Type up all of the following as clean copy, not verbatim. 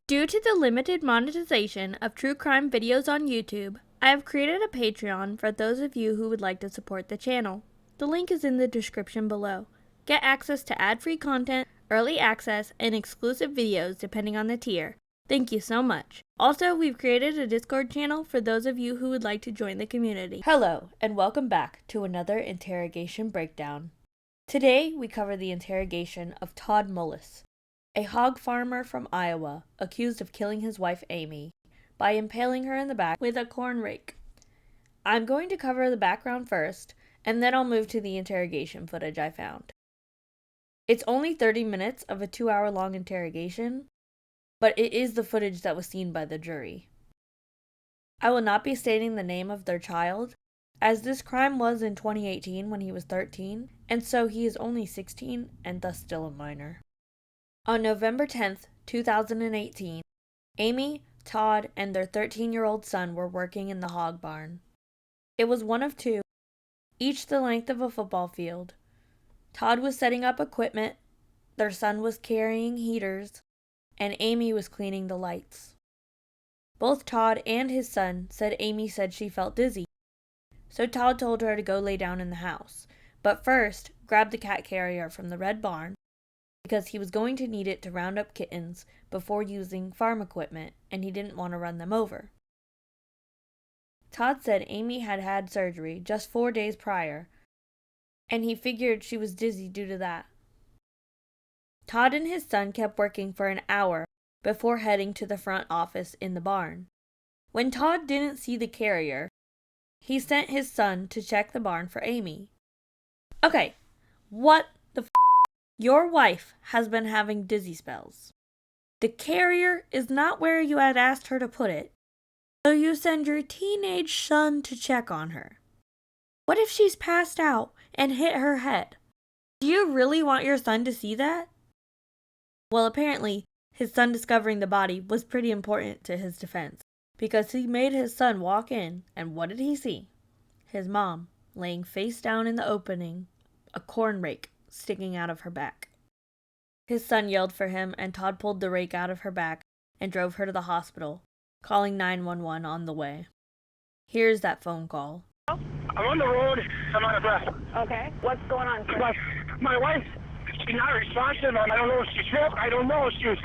Due to the limited monetization of true crime videos on YouTube, I have created a Patreon for those of you who would like to support the channel. The link is in the description below. Get access to ad-free content, early access, and exclusive videos depending on the tier. Thank you so much. Also, we've created a Discord channel for those of you who would like to join the community. Hello, and welcome back to another Interrogation Breakdown. Today, we cover the interrogation of Todd Mullis, a hog farmer from Iowa accused of killing his wife Amy by impaling her in the back with a corn rake. I'm going to cover the background first, and then I'll move to the interrogation footage I found. It's only 30 minutes of a 2-hour-long interrogation, but it is the footage that was seen by the jury. I will not be stating the name of their child, as this crime was in 2018 when he was 13, and so he is only 16 and thus still a minor. On November 10th, 2018, Amy, Todd, and their 13-year-old son were working in the hog barn. It was one of two, each the length of a football field. Todd was setting up equipment, their son was carrying heaters, and Amy was cleaning the lights. Both Todd and his son said Amy said she felt dizzy, so Todd told her to go lay down in the house, but first grabbed the cat carrier from the red barn because he was going to need it to round up kittens before using farm equipment and he didn't want to run them over. Todd said Amy had had surgery just 4 days prior, and he figured she was dizzy due to that. Todd and his son kept working for an hour before heading to the front office in the barn. When Todd didn't see the carrier, he sent his son to check the barn for Amy. Okay, what the f***? Your wife has been having dizzy spells. The carrier is not where you had asked her to put it, so you send your teenage son to check on her. What if she's passed out and hit her head? Do you really want your son to see that? Well, apparently, his son discovering the body was pretty important to his defense, because he made his son walk in, and what did he see? His mom, laying face down in the opening, a corn rake sticking out of her back. His son yelled for him, and Todd pulled the rake out of her back and drove her to the hospital, calling 911 on the way. Here's that phone call. I'm on the road. I'm out of breath. Okay. What's going on, sir? My wife, she's not responsive. I don't know if she's sick. I don't know. She was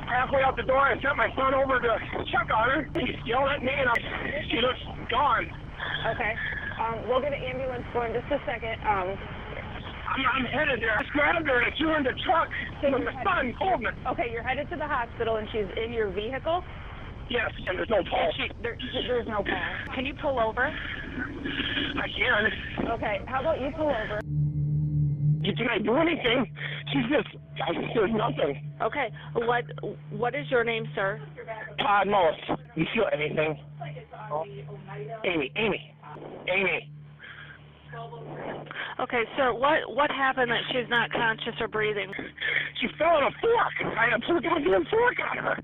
halfway out the door. I sent my son over to check on her. He yelled at me, and she looks gone. Okay. We'll get an ambulance for in just a second. I'm headed there. I grabbed her and I threw her in the truck. And my son pulled me. Okay, you're headed to the hospital, and she's in your vehicle? Yes, and there's no pulse. There's no pulse. Can you pull over? I can. Okay, how about you pull over? Did I do anything? There's nothing. Okay, what is your name, sir? Todd Mullis. You feel anything? Amy. Okay, sir, what happened that she's not conscious or breathing? She fell on a fork. I put a fork on her.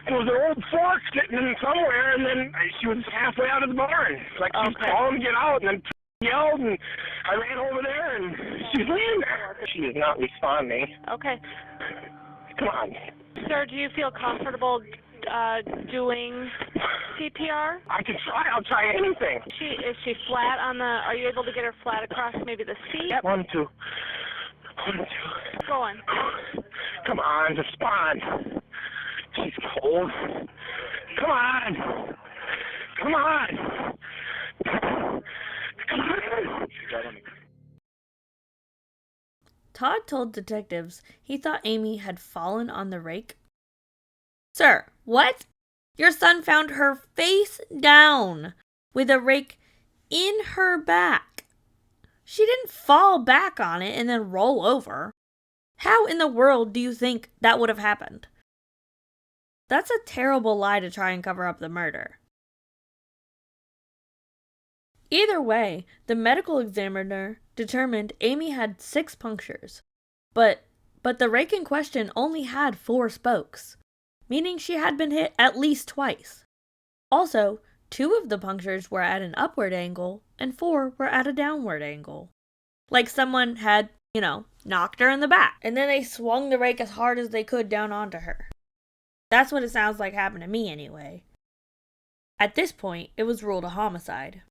It was an old fork sitting in somewhere, and then she was halfway out of the barn. Like she was calling to get out, and then yelled, and I ran over there, and she's laying there. She is not responding. Okay. Come on. Sir, do you feel comfortable doing CPR? I can try. I'll try anything. Is she flat on the, are you able to get her flat across maybe the seat? Yep. 1, 2. 1, 2. Go on. Come on, respond. She's cold. Come on. Come on. Come on. Todd told detectives he thought Amy had fallen on the rake. Sir, what? Your son found her face down with a rake in her back. She didn't fall back on it and then roll over. How in the world do you think that would have happened? That's a terrible lie to try and cover up the murder. Either way, the medical examiner determined Amy had 6 punctures, but the rake in question only had 4 spokes, meaning she had been hit at least twice. Also, 2 of the punctures were at an upward angle and 4 were at a downward angle. Like someone had, knocked her in the back, and then they swung the rake as hard as they could down onto her. That's what it sounds like happened to me anyway. At this point, it was ruled a homicide.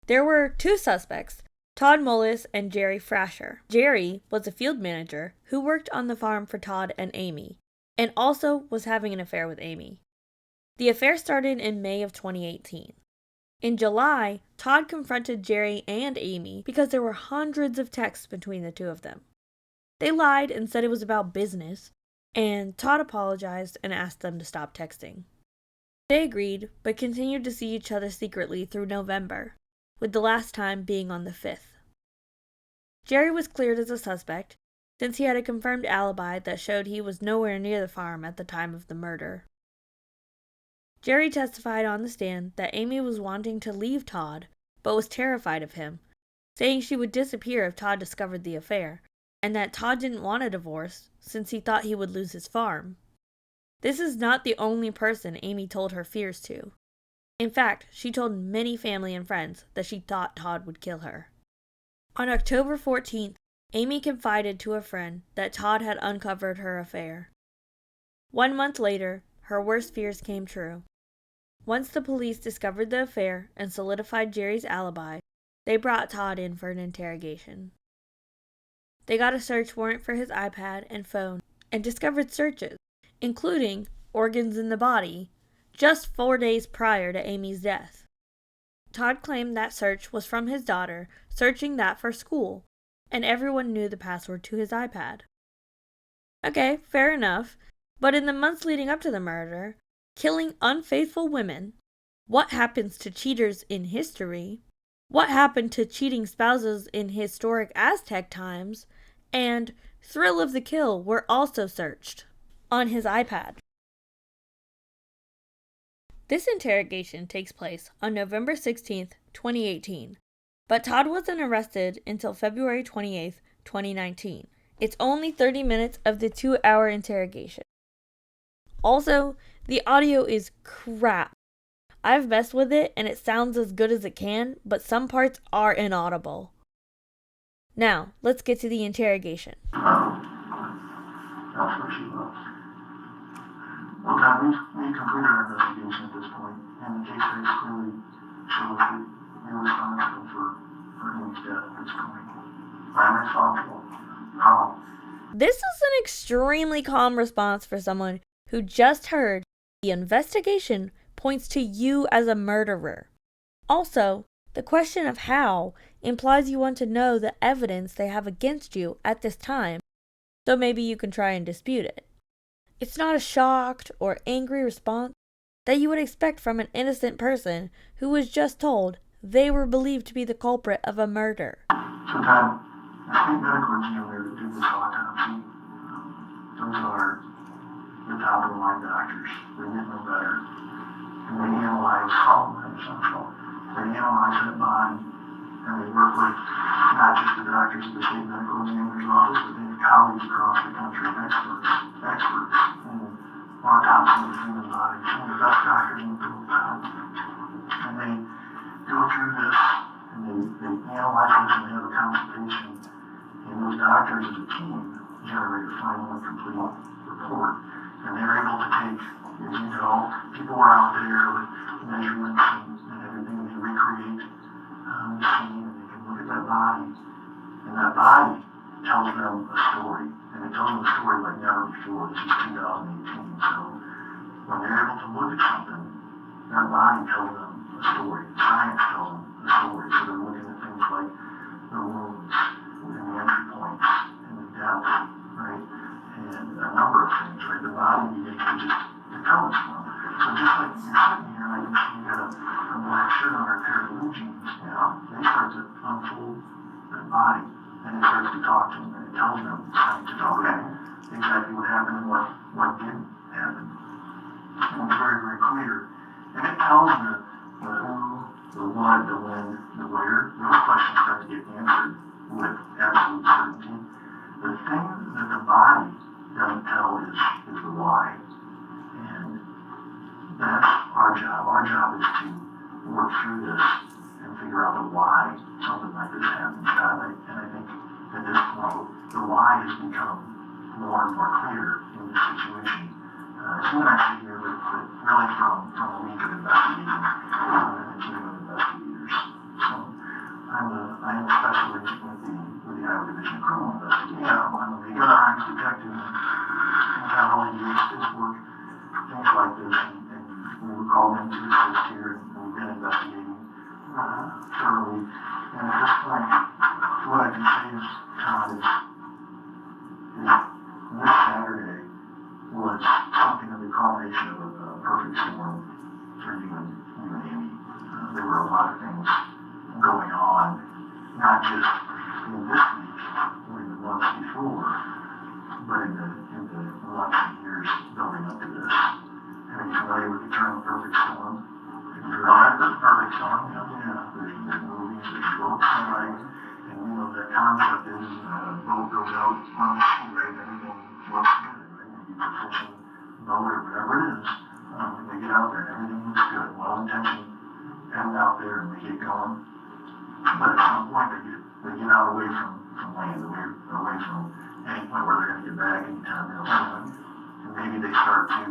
There were 2 suspects, Todd Mullis and Jerry Frasher. Jerry was a field manager who worked on the farm for Todd and Amy, and also was having an affair with Amy. The affair started in May of 2018. In July, Todd confronted Jerry and Amy because there were hundreds of texts between the 2 of them. They lied and said it was about business, and Todd apologized and asked them to stop texting. They agreed, but continued to see each other secretly through November, with the last time being on the 5th. Jerry was cleared as a suspect, since he had a confirmed alibi that showed he was nowhere near the farm at the time of the murder. Jerry testified on the stand that Amy was wanting to leave Todd, but was terrified of him, saying she would disappear if Todd discovered the affair, and that Todd didn't want a divorce since he thought he would lose his farm. This is not the only person Amy told her fears to. In fact, she told many family and friends that she thought Todd would kill her. On October 14th, Amy confided to a friend that Todd had uncovered her affair. 1 month later, her worst fears came true. Once the police discovered the affair and solidified Jerry's alibi, they brought Todd in for an interrogation. They got a search warrant for his iPad and phone and discovered searches, including organs in the body, just 4 days prior to Amy's death. Todd claimed that search was from his daughter searching that for school, and everyone knew the password to his iPad. Okay, fair enough, but in the months leading up to the murder, killing unfaithful women, what happens to cheaters in history, what happened to cheating spouses in historic Aztec times, and thrill of the kill were also searched on his iPad. This interrogation takes place on November 16th, 2018, but Todd wasn't arrested until February 28th, 2019. It's only 30 minutes of the 2-hour interrogation. Also, the audio is crap. I've messed with it and it sounds as good as it can, but some parts are inaudible. Now, let's get to the interrogation. That's what she was. Well, Todd, we completed our investigation at this point, and the case clearly shows that you're responsible for Amy's death at this point. I'm responsible. How? This is an extremely calm response for someone who just heard the investigation points to you as a murderer. Also, the question of how implies you want to know the evidence they have against you at this time, so maybe you can try and dispute it. It's not a shocked or angry response that you would expect from an innocent person who was just told they were believed to be the culprit of a murder. So, Todd, the state medical examiner that did this autopsy, those are the top of the line doctors. They get no better. And they analyze they analyze that body, and they work with not just the doctors at the state medical examiner's office, but they have colleagues across the country, experts in autopsy of human bodies, some of the best doctors in the world. And they go through this, and they analyze this, and they have a consultation, and those doctors as a team generate a final and complete report. And they're able to take, people were out there with measurements and everything, and they recreate the scene, and they can look at that body, and that body tells them a story, and it tells them a story like never before. This is 2018, so when they're able to look at something, that body tells them a story. Science tells them a story, so they're looking at things like the wounds, and the entry points, and the depth, right? And a number of things, right? The body begins to tell us one. So just like you're sitting here, and I can see you got a black shirt on or a pair of blue jeans now, they start to unfold that body, and it starts to talk to them, and it tells them exactly what happened and what didn't happen. And it's very, very clear. And it tells the who, the what, the when, the where. Those questions start to get answered with absolute certainty. The thing that the body doesn't tell is the why. And that's our job. Our job is to work through this and figure out the why something like this happens. And I think at this point, the why has become more and more clear in this situation. She went actually here, but really from a week of investigating and a team of investigators. So I am a specialist with the Iowa Division of Criminal Investigation. Yeah, I'm a regular Hines detective and have all the years this work, things like this, and we were called in to assist here, and we've been investigating thoroughly. And at this point, what I can say is, Todd, is this Saturday was something of the combination of a perfect storm for you and Amy. There were a lot of things going on, not just in this week or in the months before, but in the months and years building up to this. And are you familiar with the term perfect storm? Have you heard of the perfect storm? Yeah, there's movies, there's books, right? And you know that concept is a boat goes out on the sea, right? Everything looks good, right? Maybe it's a fishing boat or whatever it is. They get out there and everything looks good, well-intentioned, heading out there and they get going. But at some point they get out away from land, away from any point where they're going to get back anytime real soon. And maybe they start to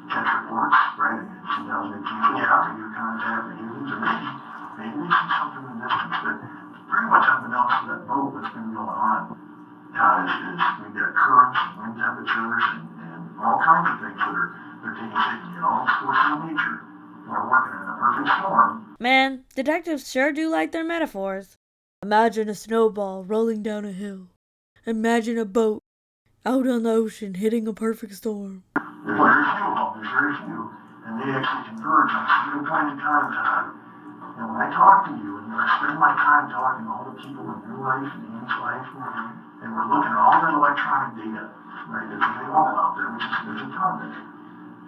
catch reports, right? In 2018, radio contact, news, or maybe they see something in the distance. But pretty much unbeknownst to that boat, what's been going on, Todd, is we've got currents and wind temperatures and all kinds of things that they're taking shape. And all the forces of nature are working in a perfect storm. Man, detectives sure do like their metaphors. Imagine a snowball rolling down a hill. Imagine a boat out on the ocean hitting a perfect storm. There's very few of them, and they actually converge on a single point in time, Todd. And when I talk to you, and I spend my time talking to all the people in your life and Amy's life, and we're looking at all that electronic data, right, there's a big hole out there, which is there's a ton of it.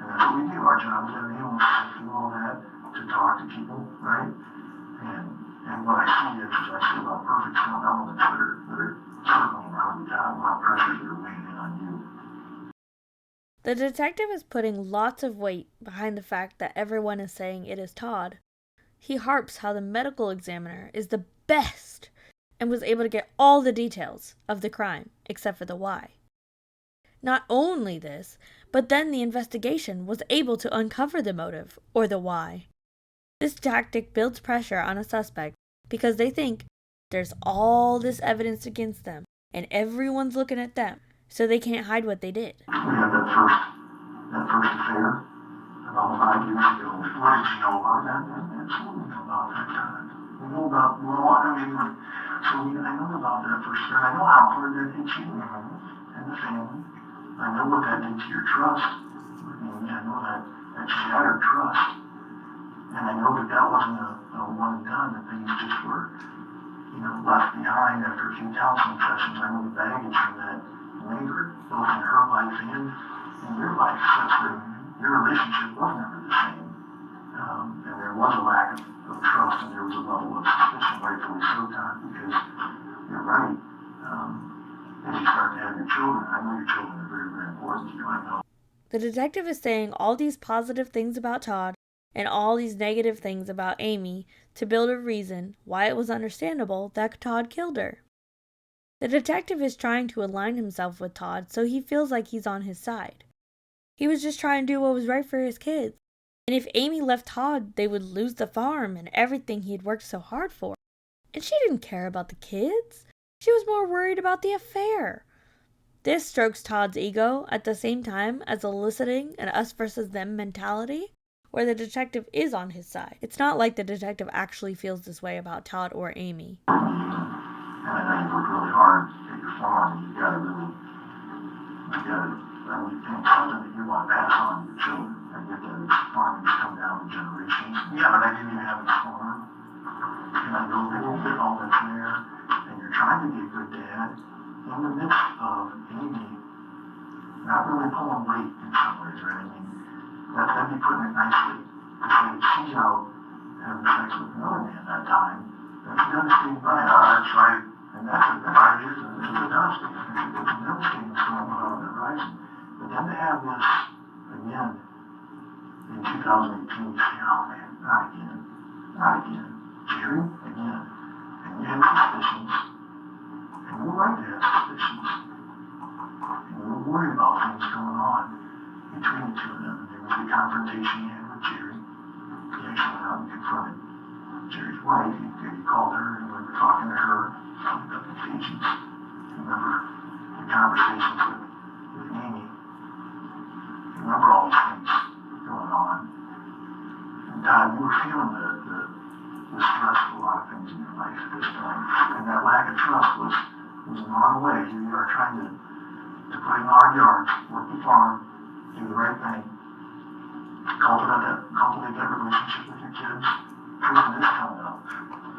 And that's what we do. Our job is to be able to sift through all that, to talk to people, right? And what I see is I see a lot of perfect storm elements that are circling around you, Todd, a lot of pressures that are weighing in on you. The detective is putting lots of weight behind the fact that everyone is saying it is Todd. He harps how the medical examiner is the best and was able to get all the details of the crime, except for the why. Not only this, but then the investigation was able to uncover the motive, or the why. This tactic builds pressure on a suspect because they think there's all this evidence against them, and everyone's looking at them, so they can't hide what they did. We had that first affair about 5 years ago. What did you know about that? Absolutely know about that time. We know about, I know about that first affair. I know how hard that hit you and the family. I know what that did to your trust. I know that shattered trust. And I know that wasn't a one and done, that things just were, left behind after a few counseling sessions. I know the baggage from that lingered, both in her life and in your life, such that your relationship was never the same. And there was a lack of trust, and there was a level of suspicion, rightfully so, Todd, because you're right. As you start to have your children, I know your children are very, very important to you, I know. The detective is saying all these positive things about Todd and all these negative things about Amy to build a reason why it was understandable that Todd killed her. The detective is trying to align himself with Todd so he feels like he's on his side. He was just trying to do what was right for his kids. And if Amy left Todd, they would lose the farm and everything he had worked so hard for. And she didn't care about the kids. She was more worried about the affair. This strokes Todd's ego at the same time as eliciting an us versus them mentality where the detective is on his side. It's not like the detective actually feels this way about Todd or Amy. And I know you worked really hard at your farm, and you've got to something that you want to pass on to your children. I get that farming's come down in generations. Yeah, but I didn't even have a farm. And I know that all that's there, and you're trying to be a good dad in the midst of Amy not really pulling weight in some ways, right? I mean, that'd be putting it nicely. To say she's out having sex with another man that time, that's a devastating fight. That's right. And that's a devastating. It's a devastating storm on the horizon. But then to have this again in 2018, you say, oh man, not again. Jerry, again. And you have suspicions. And we're right to have suspicions. And we're worried about things going on between wife, he called her and we were talking to her on a couple occasions. Remember the conversations with Amy. Remember all these things going on. And Todd, you were feeling the stress of a lot of things in your life at this point. And that lack of trust was gnawing away. Here you are trying to put in hard yards, work the farm, do the right thing, cultivate that relationship with your kids. Prison is coming up.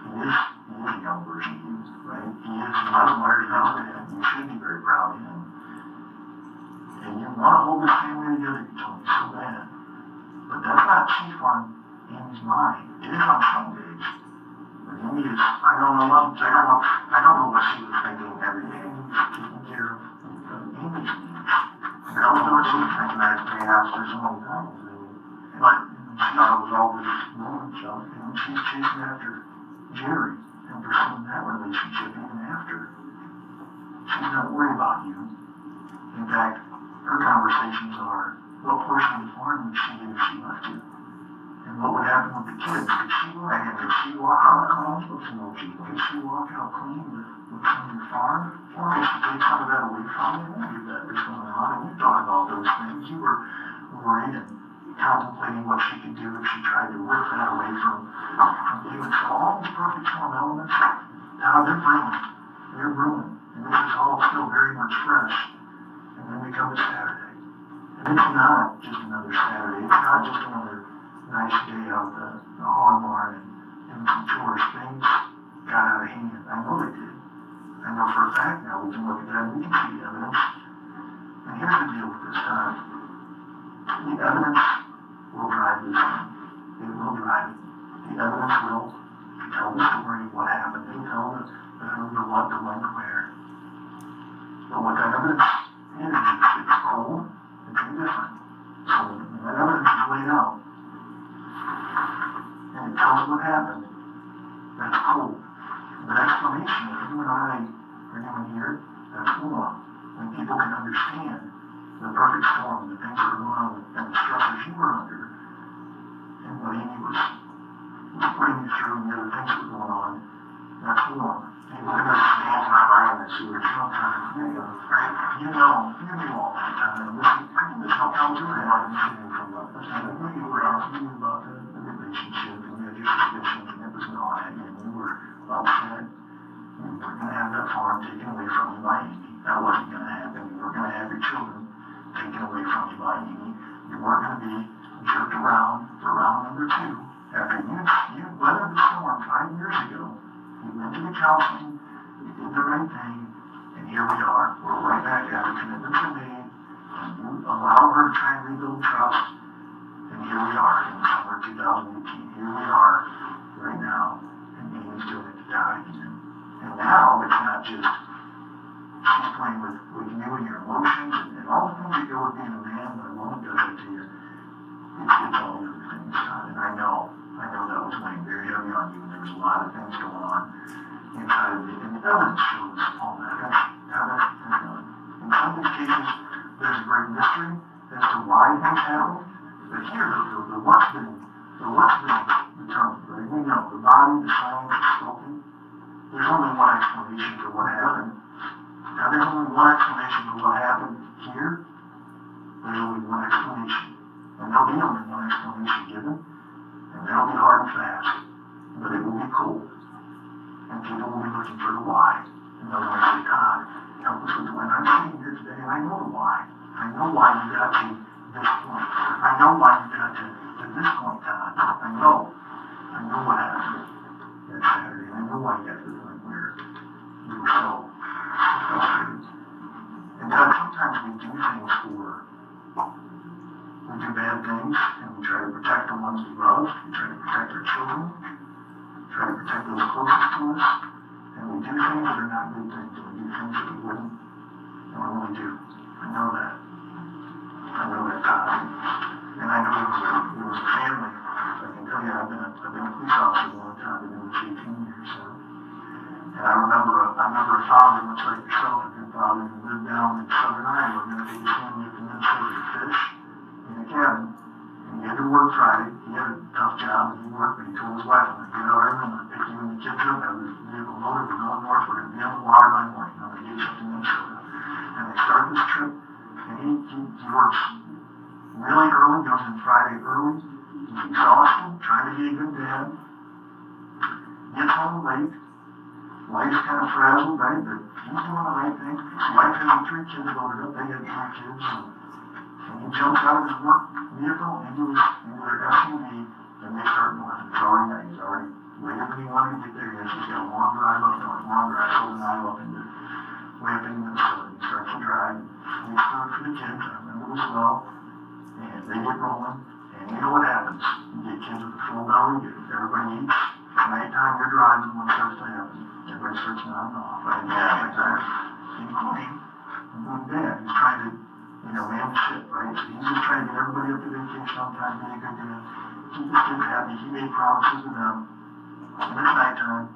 He is a young version of you, right? He is not wired out to him. You should be very proud of him. And you want to hold this family together, you told me so bad. But that's not chief on Amy's mind. It is on some days. But Amy is, I don't know what she was thinking every day. Taking care of Amy's needs. I don't know what she was thinking. I asked her so many times. But she thought it was all this moment stuff. And she's chasing after Jerry and pursuing that relationship even after. She's not worried about you. In fact, her conversations are, what portion of the farm would she get if she left you? And what would happen with the kids? Could she walk out clean with some OG? Could she walk out clean with some of your farm? Or could she take some of that away from you? And maybe that was going on. And you thought about those things. You were worried and contemplating what she could do if she tried to rip that away from you. And so all these perfect storm elements, now they're brewing. And this is all still very much fresh. And then we come to Saturday. And it's not just another Saturday. It's not just another nice day out the hog barn and some chores. Things got out of hand. I know they did. I know for a fact now. We can look at that and we can see evidence. And here's the deal with this time. The evidence will drive this thing. It will drive it. The evidence will tell the story of what happened. It'll tell the who, the what, the when, the where. But what that evidence is, it's cold, it's indifferent. So when that evidence is laid out, and it tells what happened, that's cold. The explanation that you and I are doing here, that's warm. When people can understand the perfect storm, the things that are going on, and the stressors you were under, and what Amy was putting you through, and the other things that were going on, that's warm. And we're going to stand my mind this original time. You knew all that time. And I think this helped out too. I knew you were asking about the relationship, and you had your suspicions, and it was gnawing at you, and you were upset. You weren't going to have that farm taken away from you by Amy. That wasn't going to happen. You weren't going to have your children taken away from you by Amy. You weren't going to be jerked around for round number 2. After you weathered the storm 5 years ago, you went to the counseling, you did the right thing, and here we are. We're right back at it. Commitments are made, and you allow her to try and rebuild trust, and here we are in the summer of 2018. Here we are right now, and Amy's doing it to Todd again. And now it's not just she's playing with you and your emotions and all the things that go with being a man when a woman does it to you. It's all the other things, Todd. And I know that was weighing very heavy on you, and there was a lot of things going on inside of you. And the evidence shows all that. That's how that's done. In some of these cases, there's a great mystery as to why things happen. But here, the what's been determined, right? We know the body, the science, the spoken. There's only one explanation for what happened. Now, there's only one explanation for what happened here. There's only one explanation. And there'll be only one explanation given. And that'll be hard and fast. But it will be cold. And people will be looking for the why. And they'll want to say, Todd, help us with the why. I'm sitting here today and I know the why. I know why you got to this point. I know why you got to this point, Todd. I know what happened that Saturday. And I know why you got to the point where you were so frustrated. And Todd, sometimes we do things we do bad things, and we try to protect the ones we love, we try to protect our children, try to protect those closest to us, and we do things that are not good things, and we do things that we wouldn't normally do. I know that, Todd. And I know you were a family. I can tell you, I've been a police officer a long time. I've been with 18 years, so. And I remember a father, much like yourself, a good father, who lived down in southern Iowa, and then he was family from Minnesota to fish in a cabin. And he had to work Friday. He had a tough job, and he worked, but he told his wife, I'm going to get out every morning, pick early, he's exhausted, trying to be a good dad, gets home late, wife's kind of frazzled, right, but he's doing the right thing. Wife has 3 kids loaded up, they had 3 kids, and he jumps out of his work vehicle into their SUV, and they start north. It's already night, he's already later than he wanted to get there. He's got a long drive up north, over the Nile up into way up into Minnesota. He starts to drive, and he starts for the kids, I remember this well, and they get rolling, and you know what happens. You get kids with a full belly, everybody eats, at nighttime you're driving, what starts to happen? Everybody starts nodding off, right? Yeah, exactly. Including Dad, who's trying to, man the ship, right? So he's just trying to get everybody up to vacation on time, be a good dad, keep his kids happy. He made promises to them, and it's nighttime,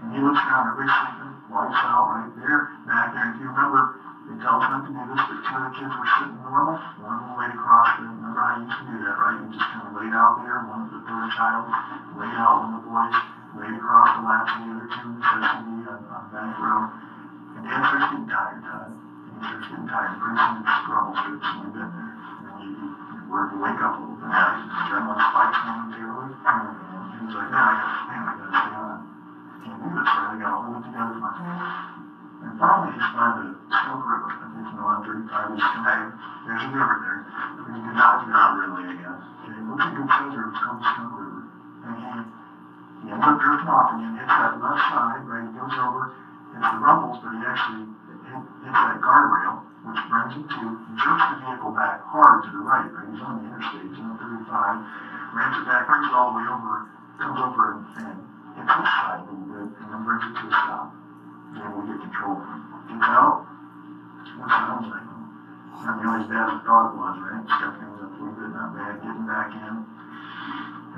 and he looks down, everybody's sleeping, wife's out, right? They're back there, if you remember, they tell us not to do this, but 2 of the kids were sitting normal, one of them laid across, remember how you used to do that, right? You just kind of laid out there, one of the third child laid out, one of the boys laid across the laps of the other 2 in the SUV on Bank Road, and Dad starts getting tired, Todd. He starts getting tired, pretty soon it's struggle strips, and you've been there. And you wake up a little bit, his adrenaline spikes momentarily, and he's like, man, I gotta stay on. I can't do this, right? I gotta hold it together with my hands. And finally, he's by the Smoke River. I think, on 35 east Canada. There's a river there. And he did not really, I guess. Okay, look at your finger, it's called the Smoke River. And he ends up drifting off again, hits that left side, right? He goes over, hits the rumbles, but he actually hits that guardrail, which brings him to, jerks the vehicle back hard to the right, right? He's on the interstate, he's on 35, rams it back, brings it all the way over, comes over and hits this side a little bit, and then brings it to a stop. And we get control of him. Gets out, what sounds like him. Not nearly as bad as I thought it was, right? Stepped things up a little bit, not bad, getting back in.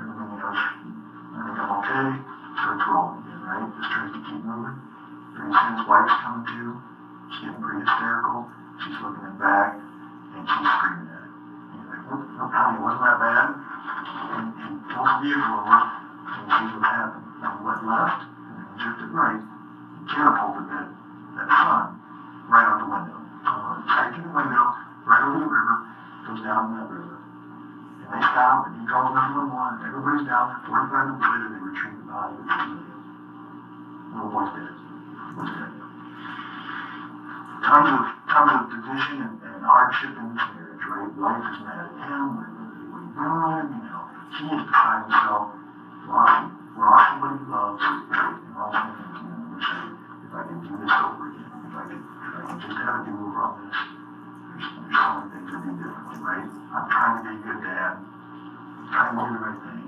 Everything else, I think I'm okay. Starts rolling again, right? Just tries to keep moving. Pretty soon his wife's coming to. She's getting pretty hysterical. She's looking him back, and she's screaming at him. And he's like, look, honey, wasn't that bad? And he pulls the vehicle over, and he sees what happened. And he went left, and then he drifted right. Catapulted that son right out the window. Right to the window, right over the river, goes down in that river. And they stop, and he calls 911, and everybody's down. 45 minutes later, they retrieve the body of the civilian. Little boy's dead. Was dead. Tons of division and hardship in this marriage, right? Life is mad at him, what he's doing, he has to find himself lost somebody he loves, and all things, if I can do this over again, if I can just have a do-over on this, there's so many things I do differently, right? I'm trying to be a good dad, trying to do the right thing,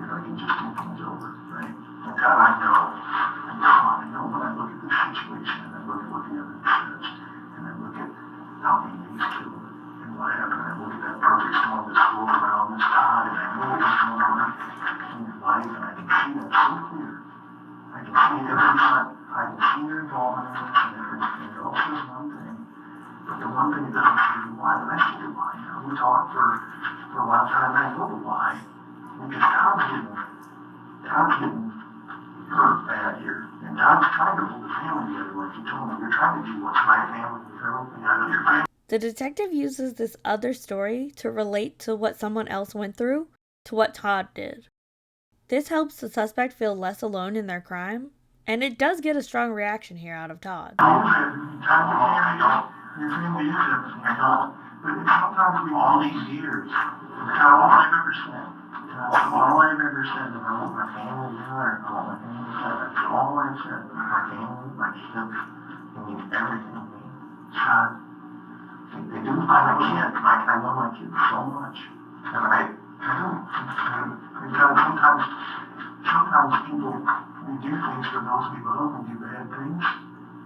if I can just do things over, right? And God, I know when I look at this situation, and I look at what the evidence says, and I look at how he needs to, and what happened, and I look at that perfect storm that's rolled around this Todd, and I know what's going on in your life, and I can see that so clear. I can see every time, I can see your involvement in this and everything. It all says one thing, but the one thing that doesn't say the why, and I see the why. We talked for a while time, and I know the why, because Todd's getting hurt bad here, and Todd's trying to hold the family together, like you told me. You're trying to do what's right family, everything out of your family. The detective uses this other story to relate to what someone else went through to what Todd did. This helps the suspect feel less alone in their crime, and it does get a strong reaction here out of Todd. Your family is everything, I know, but sometimes we all these years, it's all I've ever said. All I've ever said is I want my family together, I want my family together. That's all I've said. My family, my kids, they need everything to me. God, they do. I love my kids so much. And I do. And God, sometimes people, we do things for those we love, we do bad things,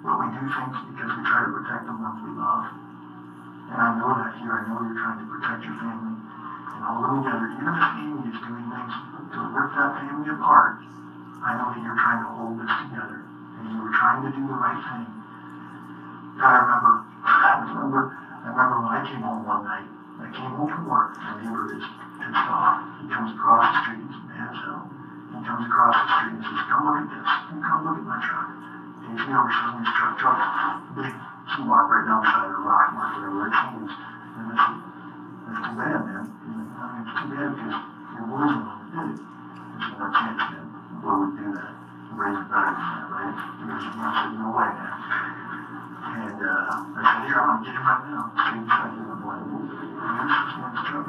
but we do things because we try to protect the ones we love. And I know that here, I know you're trying to protect your family and hold them together. Even if Amy is doing things to rip that family apart, I know that you're trying to hold this together and you were trying to do the right thing. God, I remember when I came home one night. I came home from work, and the neighbor is pissed off. He comes across the street, he's mad as hell. He comes across the street and says, come look at this. Come look at my truck. Takes me over, shows me his truck, big key mark right down the side of the rock mark where it is. And that's too bad, man. I mean, it's too bad because raised better than that, right? He said, no way, man. And I said, here, I'm going to get him right now. So he tried to get him away. And he was in the truck.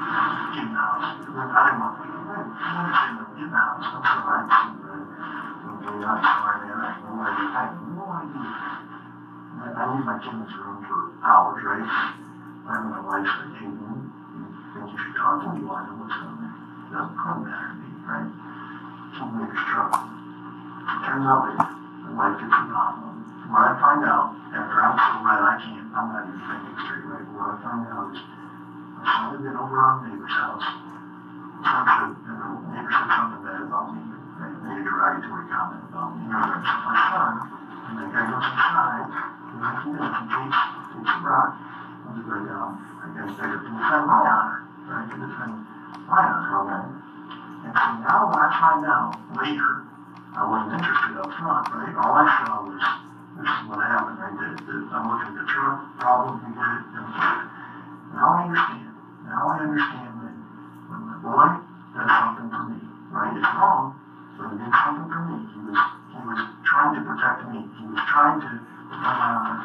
Get in the house. I didn't want to get in the house. I'm so right. I'm sorry, man. I have no idea. I have no idea. I leave my kid in his room for hours, right? I'm my wife's like, hey, you think you should talk to me while I know what's on there? It doesn't come matter to me, right? So I'm in his truck. Turns out the wife gets the problem. What I find out, after I'm so red, I'm not even thinking straight, right? What I find out is, my son had been over on the neighbor's house. The neighbor said something bad about me. They made a derogatory comment about me. So my son, and the guy goes inside, and like he does, he takes a rock, and he's like, I guess better to defend my honor, right? To defend my honor, okay? And so now when I find out later, I wasn't interested up front, right? All I saw was, this is what happened, right? I'm looking at the truck, problem, we did it, and now I understand. Now I understand that when my boy does something for me, right? It's wrong, but he did something for me. He was trying to protect me. He was trying to defend my honor.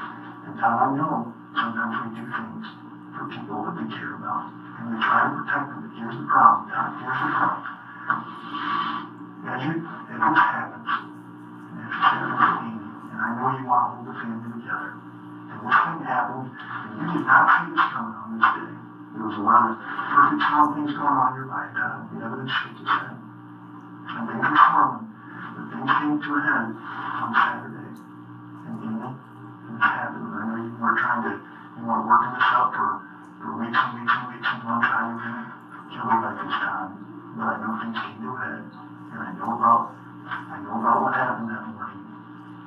And Todd, I know sometimes we do things for people that we care about, and we try to protect them. But here's the problem, Todd. Here's the problem. If this happens, and if it's happening to Amy, and I know you want to hold the family together, and this thing happened, and you did not see this coming on this day. There was a lot of perfect small things going on in your life, Todd. The evidence shows us that. And things were swirling, but things came to a head on Saturday. And Amy, things happened. I know you were working this up for weeks and weeks and weeks and months. How you were going to kill me like this time. But I know things came to a head. And I know about what happened that morning.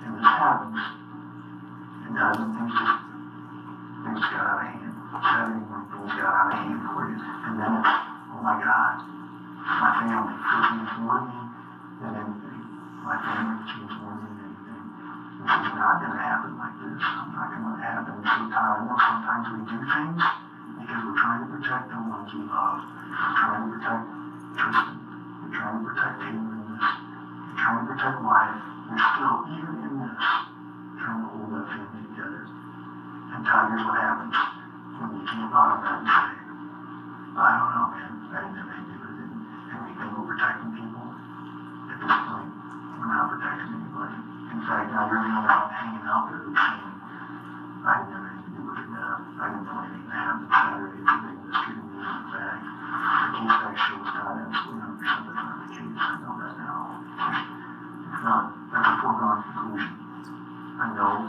And this happens. And Todd, things got out of hand. Saturday morning, things got out of hand for you. And then it's, oh my God, my family means more to me than anything. My family means more than anything. This is not going to happen like this. I'm not going to let it happen. So Todd, I know sometimes we do things because we're trying to protect the ones we love. We're trying to protect Tristan. We're trying to protect Taylor in this. We're trying to protect Wyatt. We're still, even in this, trying to hold that family together. And Todd, here's what happens when you can't bottom that and say, I don't know, man. I didn't have anything to do with it. And we think we're protecting people. At this point, we're not protecting anybody. In fact, now you're the only one hanging out there who's saying, I didn't have anything to do with it. I didn't know anything that happened Saturday. It's a big mystery to me in the bag. The case back shows Todd absolutely 100% that's not the case. I know that now. It's not. That's a foregone conclusion. I know,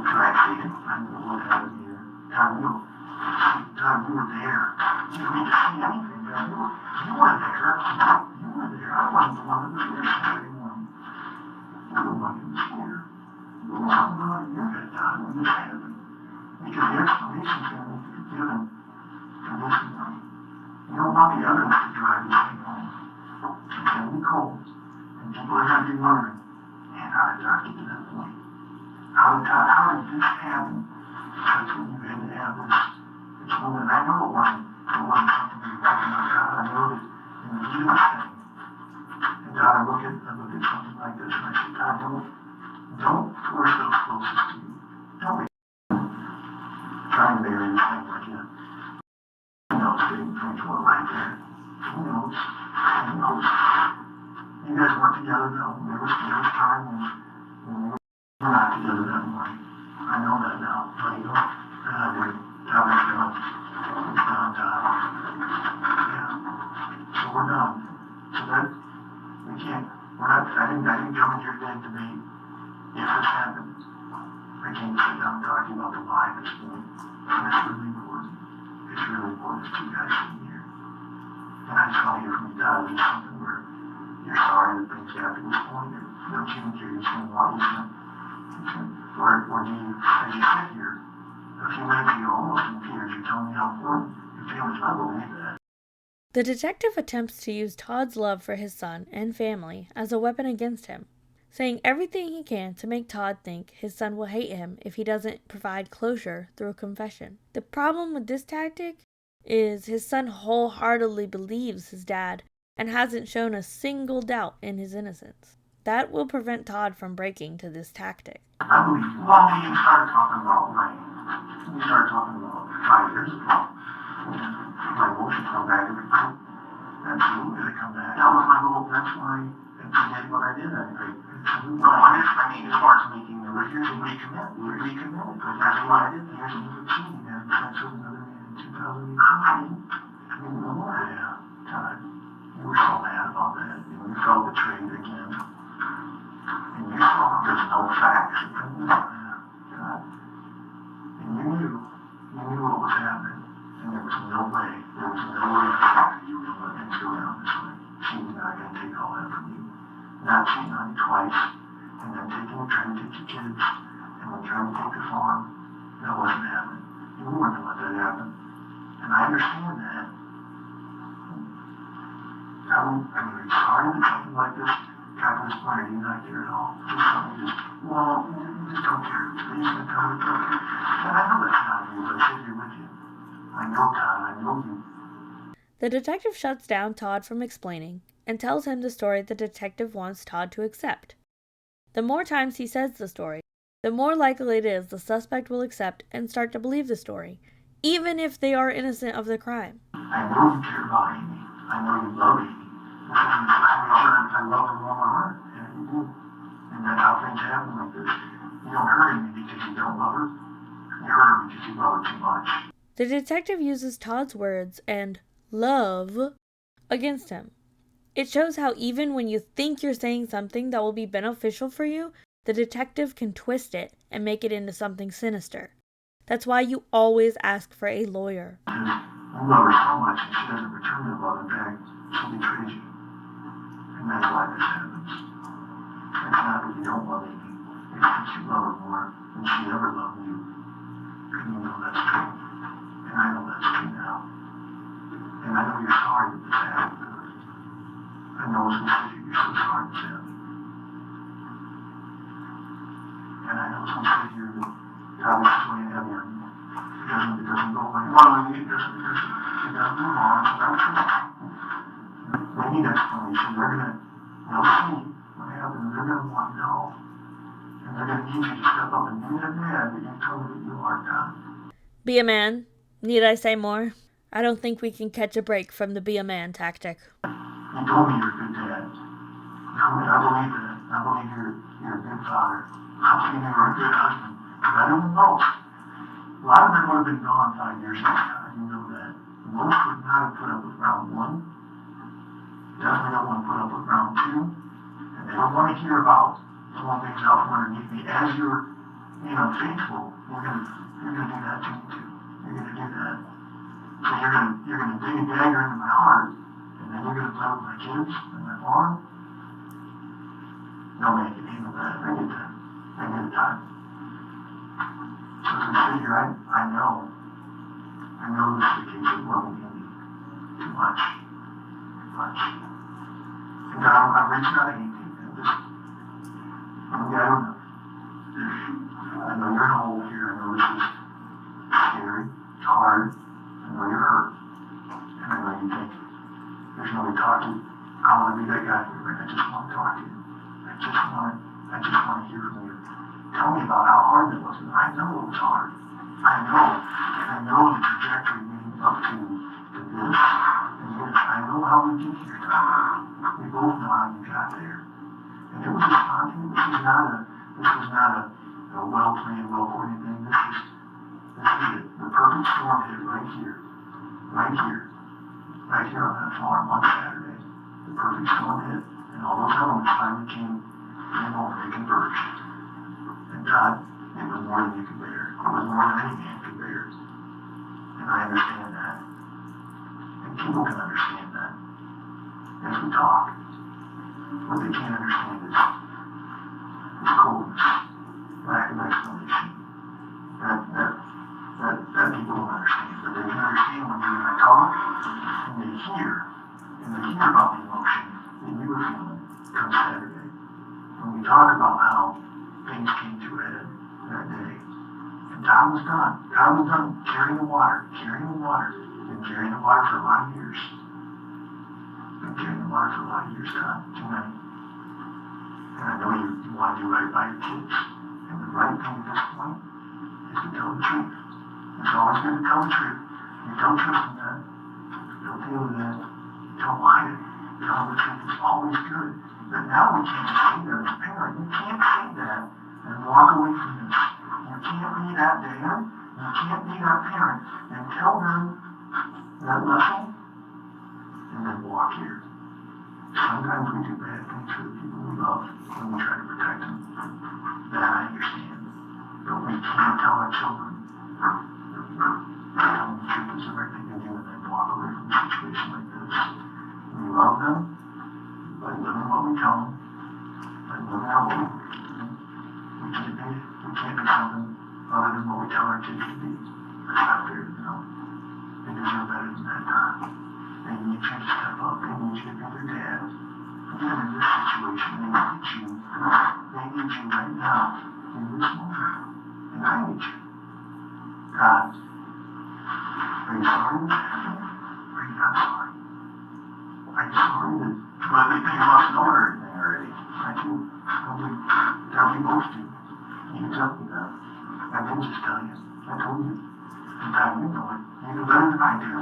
tragedy. I know what happened here. Todd, you were there. You didn't need to see anything, man. You were there. You were there. I wasn't the one that was there Saturday morning. You were the one who was here. You were something going on in your head, Todd, when this happened. Because the explanation's going to need to be given for this morning. You don't want the others to drive this thing home. It's going to be cold. And people are going to be wondering, man, how did Todd get to that point? How did this happen? That's when you had to have this moment. I know it wasn't something you were talking about, Todd. I know that in the heat of this thing. And Todd, I look at something like this and I say, Todd, don't force those closest to you. Don't be trying to bury this thing like you. Who knows, things were right there. Who knows? You guys weren't together though. There was time when we were not together that morning. I know that now. I know. And I do. Todd, let's go. It's done, Todd. Yeah. So we're done. So that, I didn't come in here today to debate if this happened. I came to sit down and talk to you about the why at this point. And it's really important. It's really important that you guys sitting here. And I just want to hear from you, Todd. Is it something where you're sorry that things got to this point? Or don't you think you're just going to want to or do you, as you sit here, a few minutes ago, almost in tears, you're telling me how important your family's not believe that. The detective attempts to use Todd's love for his son and family as a weapon against him, saying everything he can to make Todd think his son will hate him if he doesn't provide closure through a confession. The problem with this tactic is his son wholeheartedly believes his dad and hasn't shown a single doubt in his innocence. That will prevent Todd from breaking to this tactic. I believe you. Well, we started talking about we started talking about 5 years ago. My emotions come back every time. Absolutely, they come back. That was my goal. That's why I did what I did. I mean, as far as making the recommit, because that's why I did the years of 15 and that's with another man in 2018. I didn't know what I had. Todd, you were so mad about that. You felt betrayed again. And you saw there's no facts. God. And you knew what was happening. And there was no way you were going to let things go down this way. She was not going to take all that from you. Not cheating on you twice, and then trying to take your kids, and then trying to take the farm. That wasn't happening. You weren't going to let that happen. And I understand that. I mean, it's hard to do something like this. God was smart, you're not there at all. You just don't care. You just don't care. And I know that's not you, but I said you're with you. I know, Todd, I know you. The detective shuts down Todd from explaining and tells him the story the detective wants Todd to accept. The more times he says the story, the more likely it is the suspect will accept and start to believe the story, even if they are innocent of the crime. I know you care about Amy. I know you love Amy. I love her all my heart, and you do. And that's how things happen like this. You don't hurt Amy because you don't love her. You hurt her because you love her too much. The detective uses Todd's words and love against him. It shows how even when you think you're saying something that will be beneficial for you, the detective can twist it and make it into something sinister. That's why you always ask for a lawyer. You love her so much and she doesn't return that love. In fact, she betrays you. And that's why this happens. It's not that you don't love Amy. It's that you love her more than she ever loved you. And you know that's true. And I know that's true now. And I know you're sorry that this happened. I know as we sit here, you're so sorry this happened. And I know as we sit here that God is weighing heavy on you. It doesn't go away. Well, I mean, it doesn't move on. That's true. They need explanation. They'll see what happens. They're going to want to know. And they're going to need you to step up and be that man that you told me that you are, God. Be a man. Need I say more? I don't think we can catch a break from the be a man tactic. You told me you're a good dad. I believe that. I believe you're a good father. I believe you're a good husband. Better than most. A lot of them would have been gone 5 years ago. You know that. Most would not have put up with round 1. Definitely don't want to put up with round 2. And they don't want to hear about someone being out from underneath me. As you're, faithful, you're gonna do that to me too. You're gonna do that. So you're gonna dig a dagger into my heart, and then you're gonna play with my kids and my farm. No man can handle that. I get that. I get it, Todd. So as we sit here, I know this is the case of loving Amy too much. And God, I'm reaching out to Amy and just, I don't know. I know you're in a hole here. I know this is scary. It's hard. I know you're hurt. And I know you think there's no way to talk to you. I want to be that guy for you, and I just want to talk to you. I just want to hear from you. Tell me about how hard it was. I know it was hard. I know the trajectory leading up to this. And yes, I know how we get here. We both know how you got there. And it was just spontaneous. This was not a well-planned, well-coordinated thing. This is it. The perfect storm hit right here on that farm on Saturday. The perfect storm hit, and all those elements finally came over. They converged. And God, it was more than you could bear. It was more than any man could bear. And I understand that. And people can understand that as we talk. What they can't understand is coldness, lack of explanation. That people don't understand. But they can understand when you and I talk, and they hear about the emotion that you were feeling come Saturday. When we talk about how things came to a head that day. And Todd was done. Todd was done carrying the water. Been carrying the water for a lot of years. Been carrying the drinking water for a lot of years, Todd. Too many. And I know you want to do right by your kids. And the right thing at this point is to tell the truth. It's always good to tell the truth. You don't trust in that. Don't deal with that. Don't lie. Telling the truth is always good. But now we can't say that as a parent. You can't say that and walk away from this. You can't be that dad. You can't be that parent and tell them that lesson and then walk here. Sometimes we do bad things for the people we love when we try to protect them. That I understand. But we can't tell our children that telling the truth is the right thing to do and then walk away from a situation like this. We love them by living what we tell them, by living out what we can't be something other than what we tell our kids to be. That's not fair, you know. They deserve better than that, Todd. They need you to step up. They need you to be their dad. Even in this situation, they need you. They need you right now, in this moment. And I need you. God, are you sorry that happened? Or are you not sorry? Are you sorry that you must know everything already? I do. That we both do. You tell me that. I didn't just tell you. I told you. In fact, you know it. You know better than I do.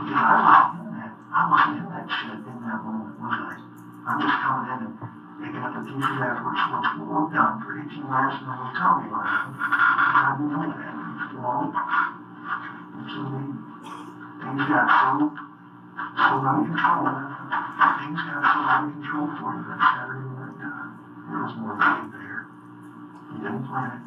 Because I wasn't in that. I wasn't in that shit in that moment, was I? I'm just coming in and picking up the pieces afterwards. We're done for 18 hours and then you tell me what happened. I didn't know that. Well, things got so out of control. Things got so out of control for you that Saturday night. There was more than you there. You didn't plan it.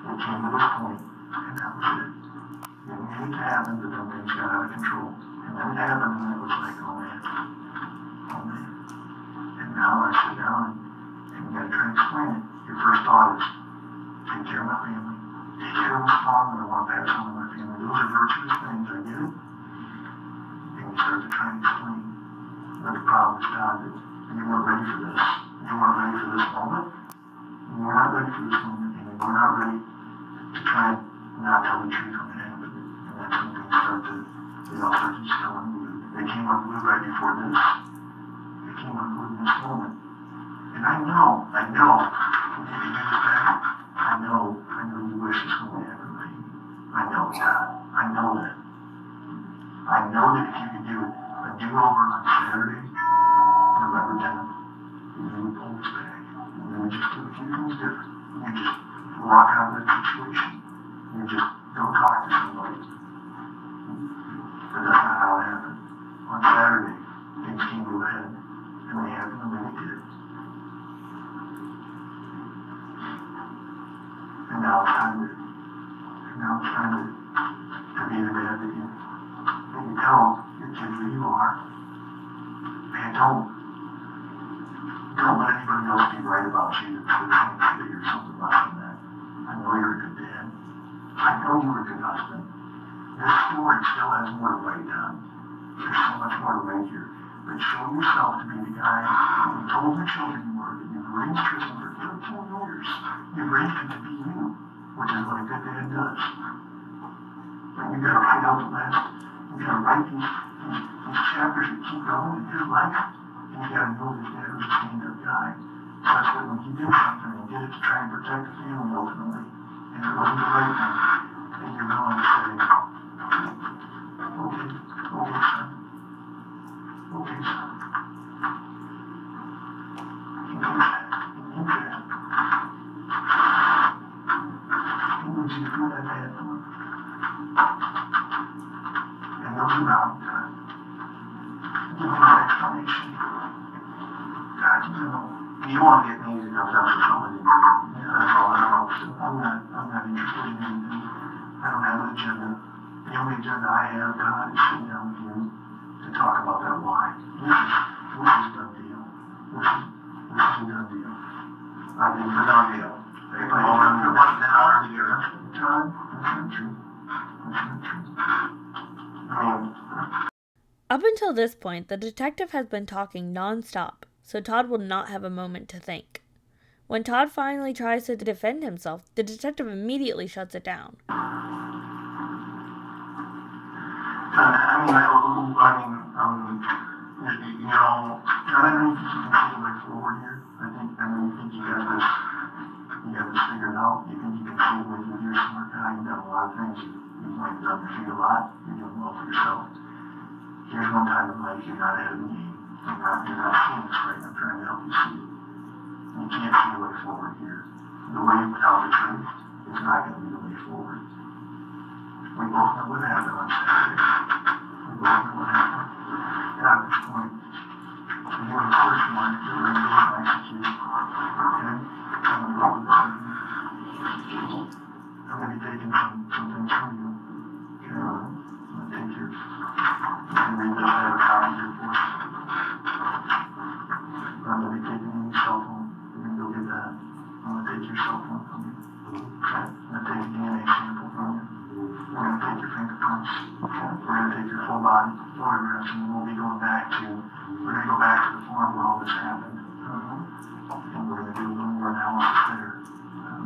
It came to this point, and that was it. It needed to happen, but then things got out of control. And then it happened, and it was like, oh man. And now I sit down and you gotta try and explain it. Your first thought is, take care of my family. Take care of my mom, and I want to pass on to my family. Those are virtuous things, I get it. And you start to try and explain. But the problem is, Todd, that you weren't ready for this. You weren't ready for this moment. You were not ready for this moment, and you were not ready to try and not tell the truth when it happened. And that's when things start to, they all start to still unglued. They came unglued right before this. They came unglued in this moment. And I know, if you do this back, I know you wish this would happen, right? I know that. I know that. I know that if you could do a do-over on Saturday, November 10th, you would pull this back. And you would just do a few things different. You would just walk out of that situation. You would just go talk to somebody. But that's not how it happened. On Saturday, things came to a head, and they happened the way they did. And now it's time to be the dad that you tell your kids who you are. Man, don't let anybody else be right about you to think that you're something less than that. I know you're a good dad. I know you were a good husband. This story still has more to write down. There's so much more to write here. But show yourself to be the guy who told your children you were, that you've raised Tristan for 13 years. You've raised him to be you, which is what a good dad does. But you gotta write out the last. You gotta write these chapters that keep going in his life. And you gotta know that dad was a stand-up guy. Such that when he did something, he did it to try and protect the family ultimately. And it wasn't the right thing. And you're willing to say, okay, son. Okay, son. You need that. You need that. He needs you to feel that bad for him. And you'll do now, God. Give me that explanation. God, you want to get me to come down to somebody. That's all I know. I'm not interested in anything. I don't have an agenda. The only agenda I have, God, is sitting down with you to talk about that why. This is a done deal. This is a done deal. I think it's a done deal. If I want to watch an hour here, Todd, that's not true. That's not true. Up until this point, the detective has been talking nonstop, so Todd will not have a moment to think. When Todd finally tries to defend himself, the detective immediately shuts it down. you know, I don't think you can see the way forward here. I think you got this figured out. You think you can see the way through here smart guy. You've done a lot of things. You've landed on your feet a lot. You're doing well for yourself. Here's one time in life you're not ahead of the game. You're not seeing this right. I'm trying to help you see it. You can't see the way forward here. The way without the truth is not going to be the way forward. We both know what happened on Saturday. We both know what happened. And at this point, when you're the first one, you're going to go and execute. Okay? I'm going to go with that. I'm going to be taking some things from you. Okay? I'm going to take your, you can read this, I have a copy here for you. I'm going to be taking your cell phone. You're going to go get that. I'm going to take your cell phone from you. Okay? I'm going to take a DNA sample from you. We're going to take your fingerprints. Okay? We're going to take your full body photographs, and we'll be going back to, we're going to go back to the farm where all this happened. And we're going to do a little more analysis there.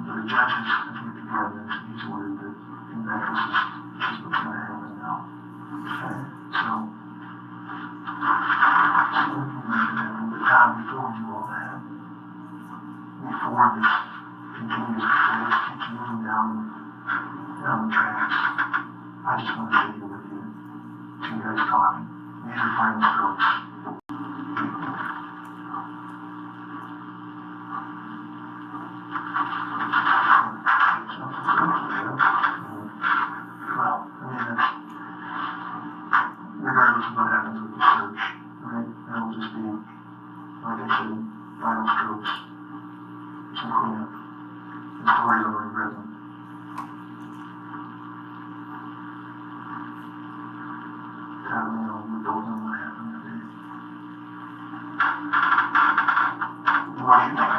The judges, as we look at the evidence, he's ordered that this is what's going to happen now. Okay? So, the time before you all that, before this continues, keeps moving down the tracks, I just want to sit here with you, two guys talking. These are final strokes. Well, that's, regardless of what happens with the search, right, that'll just be, like I said, final strokes, some cleanup. The story's already written. We both know what happened today. What do you think?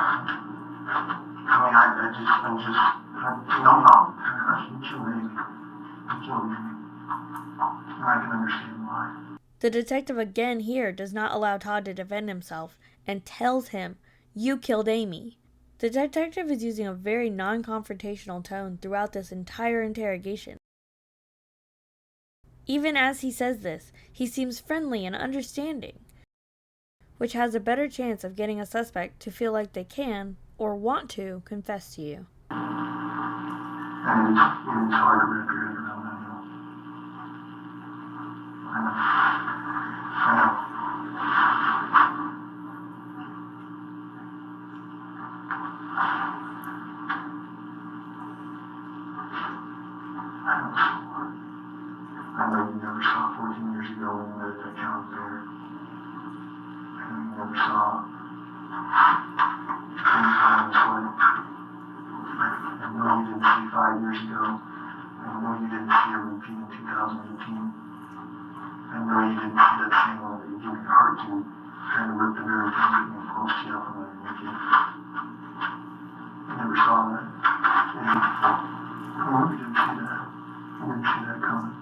I mean, you killed me. I can understand why. The detective again here does not allow Todd to defend himself and tells him, "You killed Amy." The detective is using a very non-confrontational tone throughout this entire interrogation. Even as he says this, he seems friendly and understanding, which has a better chance of getting a suspect to feel like they can, or want to, confess to you. And it's hard to wrap your head around, I know. I know you never saw 14 years ago when you let that count there. I know you never saw things going this way. I know you didn't see 5 years ago. I know you didn't see a repeat in 2018. I know you didn't see that same one that you gave your heart to, trying to rip the very thing getting close to you up and underneath you. I never saw that. I know you didn't see that. I didn't see that coming.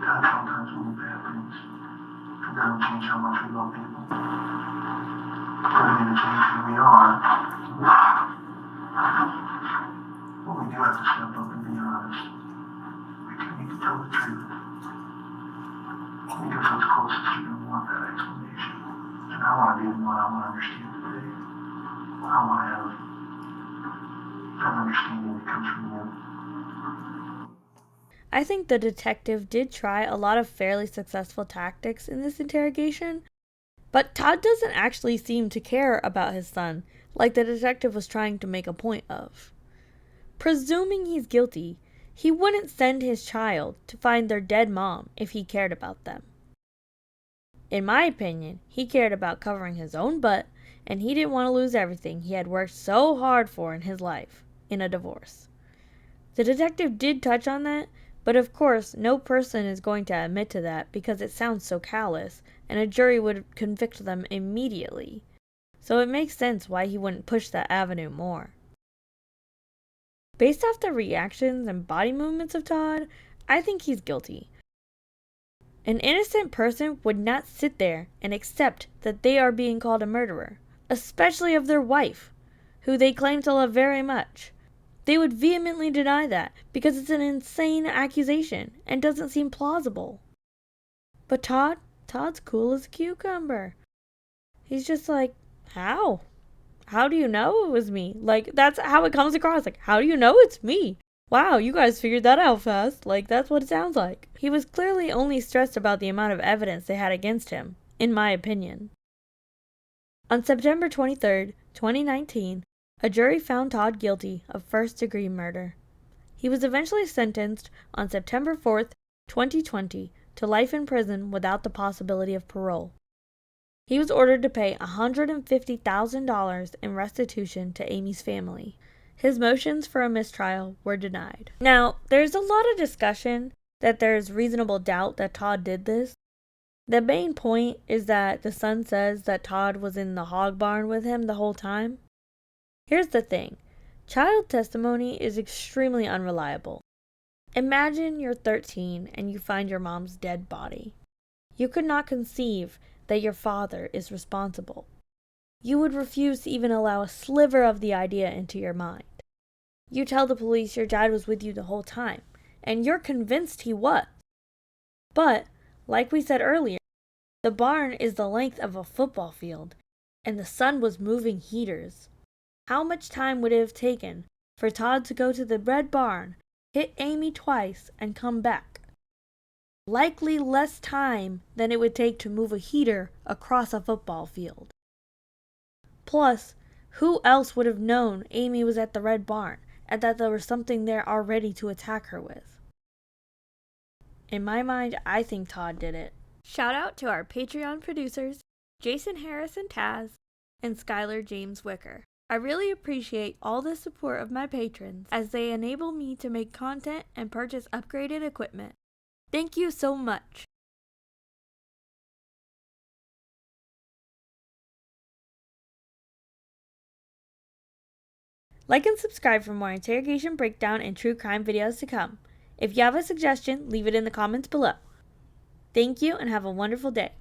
God, sometimes we do bad things. It doesn't change how much we love people. It doesn't even change who we are. But we do have to step up and be honest. We do need to tell the truth. Because what's closest you're going to want that explanation. And I want to be the one I want to understand today. I want to have that understanding that comes from you. I think the detective did try a lot of fairly successful tactics in this interrogation, but Todd doesn't actually seem to care about his son, like the detective was trying to make a point of. Presuming he's guilty, he wouldn't send his child to find their dead mom if he cared about them. In my opinion, he cared about covering his own butt, and he didn't want to lose everything he had worked so hard for in his life, in a divorce. The detective did touch on that, but of course, no person is going to admit to that because it sounds so callous, and a jury would convict them immediately. So it makes sense why he wouldn't push that avenue more. Based off the reactions and body movements of Todd, I think he's guilty. An innocent person would not sit there and accept that they are being called a murderer, especially of their wife, who they claim to love very much. They would vehemently deny that because it's an insane accusation and doesn't seem plausible. But Todd's cool as a cucumber. He's just like, how? How do you know it was me? Like, that's how it comes across. Like, how do you know it's me? Wow, you guys figured that out fast. Like, that's what it sounds like. He was clearly only stressed about the amount of evidence they had against him, in my opinion. On September 23rd, 2019, a jury found Todd guilty of first-degree murder. He was eventually sentenced on September 4th, 2020, to life in prison without the possibility of parole. He was ordered to pay $150,000 in restitution to Amy's family. His motions for a mistrial were denied. Now, there's a lot of discussion that there's reasonable doubt that Todd did this. The main point is that the son says that Todd was in the hog barn with him the whole time. Here's the thing. Child testimony is extremely unreliable. Imagine you're 13 and you find your mom's dead body. You could not conceive that your father is responsible. You would refuse to even allow a sliver of the idea into your mind. You tell the police your dad was with you the whole time, and you're convinced he was. But, like we said earlier, the barn is the length of a football field, and the son was moving heaters. How much time would it have taken for Todd to go to the red barn, hit Amy twice, and come back? Likely less time than it would take to move a heater across a football field. Plus, who else would have known Amy was at the red barn and that there was something there already to attack her with? In my mind, I think Todd did it. Shout out to our Patreon producers, Jason Harris and Taz, and Skylar James Wicker. I really appreciate all the support of my patrons as they enable me to make content and purchase upgraded equipment. Thank you so much. Like and subscribe for more Interrogation Breakdown and true crime videos to come. If you have a suggestion, leave it in the comments below. Thank you and have a wonderful day.